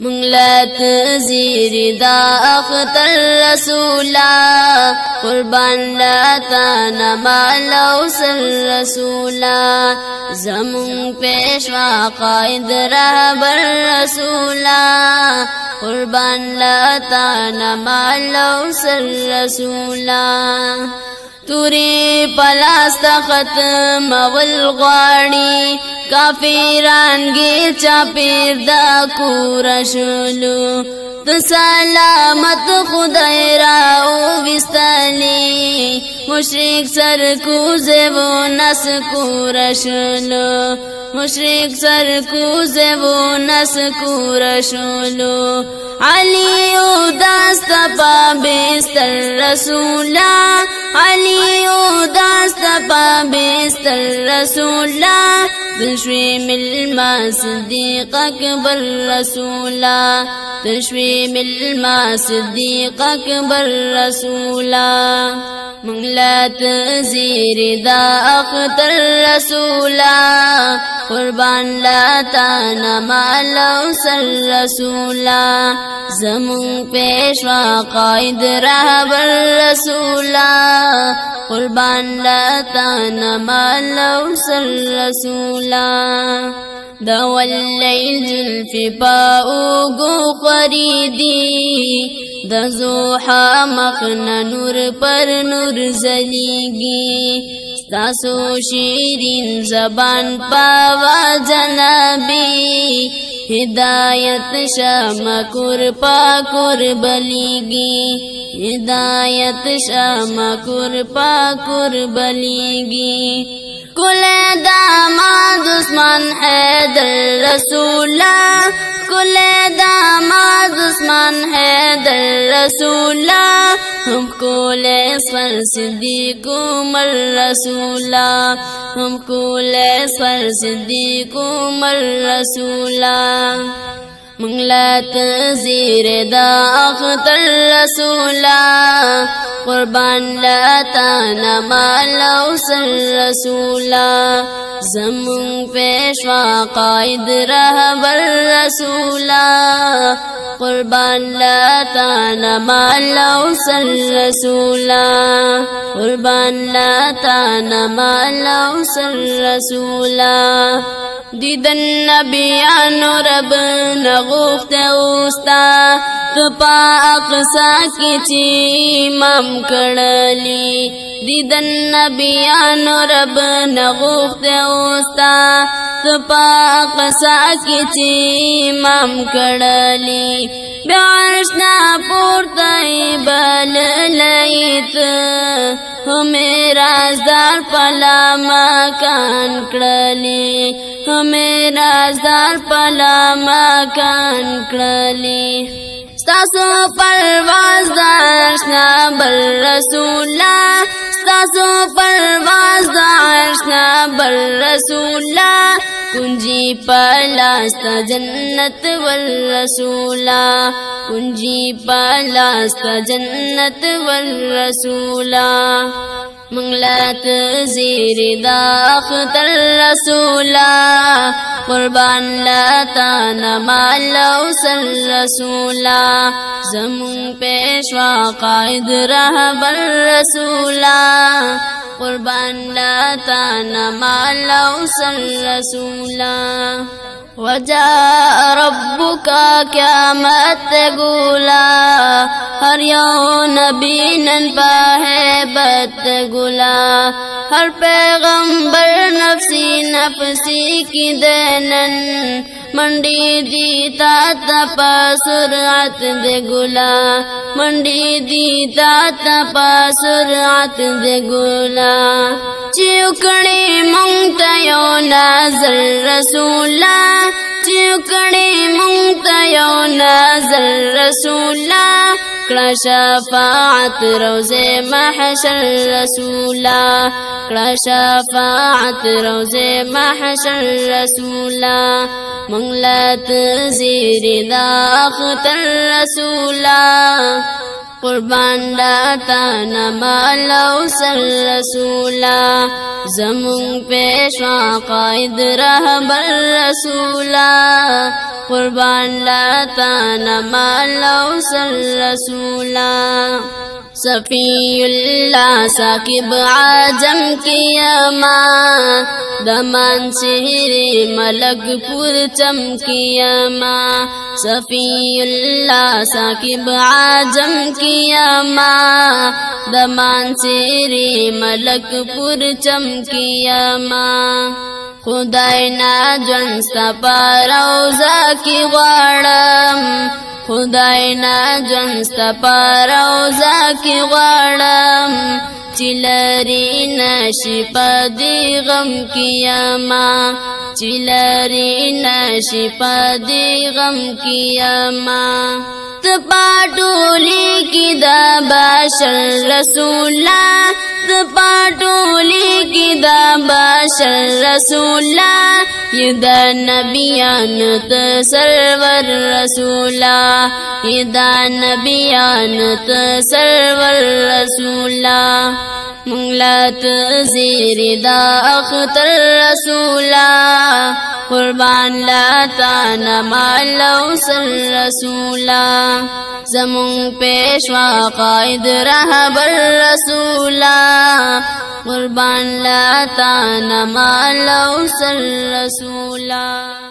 منگلت زیر دا اختر رسولا قربان لاتا نمال او سر رسولا زمون پیشوا قائد رہبر رسولا قربان لاتا نمال او سر رسولا توری پلاست ختم والغواړي کافران گیر چاپیر دا کورشلو د سلامت خدای را وستلی مشرک سر کوزه و نس کورشلو مشرک سر کوزه و نس کورشلو علی او داست پا بستر رسولا علی او داست پا بستر رسولا تشوی ملما صدیق اکبر رسولا تشوی ملما صدیق اکبر رسولا منگلت زیر دا اختر رسولا قربان لاتا نمال او سر رسولا زمون پیشوا قائد رہبر رسولا قربان لاتا نمال او سر رسولا دا واللیل زلفی پاو گو خریدی دا زوحا مخنا نور پر نور زلیگی ستاسو شیرین زبان پاوا جنابی ہدایت شامکور پاکور بلیگی ہدایت شامکور پاکور بلیگی کل داماد عثمان حیدر رسولا کل داماد عثمان حیدر رسولا ہم کول اصغر صدیق عمر رسولا ہم کول اصغر صدیق عمر رسولا منگلت زیر دا اختر رسولا قربان لاتا نمال او سر رسولا زمون پیشوا قائد رہبر رسولا قربان لاتا نمال او سر رسولا قربان لاتا نمال او سر رسولا دیدن نبیانو رب نغوخت اوستا تپا اقصا کی چی امام کڑلی دیدن نبیانو رب نغوخت اوستا تپا اقصا کی چی امام کڑلی بیعرشنا پورتای بل لیت ہمیں رازدار پلا مکان کڑلی ہمیں رازدار پلا مکان کڑلی ستاسو پرواز داشنا بر رسولا ستاسو پرواز داشنا بر رسولا کنجی پلاست جنت والرسولا کنجی پلاست جنت والرسولا منگلت زیر دا اختر رسولا قربان لاتا نمال او سر رسولا زمون پیشوا قائد رہبر رسولا قربان لاتا نمال او سر رسولا وجاء ربك قیامت گولا ہر یو نبی نن پاہیبت گولا ہر پیغمبر نفسی نفسی کی دینن منڈی دی تا پا سرعت دے گولا منڈی دی تا پا سرعت دے گولا چیوکڑی منگتا یو نازل رسولا چیوکڑی منگتا یو نازل رسولا کڑا شفاعت روز محشر رسولا کڑا شفاعت روز محشر رسولا منگلت زیر دا اختر رسولا قربان لاتا نمالو سر رسولا زمون پیشوا قائد رہبر رسولا قربان لاتا نمالو سر رسولا صفی اللہ ثاقب عجم کیما دمان سحر ملک پور چمکیما صفی اللہ ثاقب عجم کیما دمان سحر ملک پور چمکیما خدای نا جون ستا پروزا کی غواړم خدای نا جون ستا پروزا کی غواړم چلری نشی پدی غم کیما چلری نشی پدی غم کیما تپاټولی کی دا بشر رسولا تپاټولی کی دا بشر رسولا یدا نبیان ته سرور رسولا یدا نبیان ته سرور رسولا منگلت زیر دا اختر رسولا قربان لاتا نمالو سر رسولا زمون پیشوا قائد رہبر رسولا قربان لاتا نمالو سر رسولا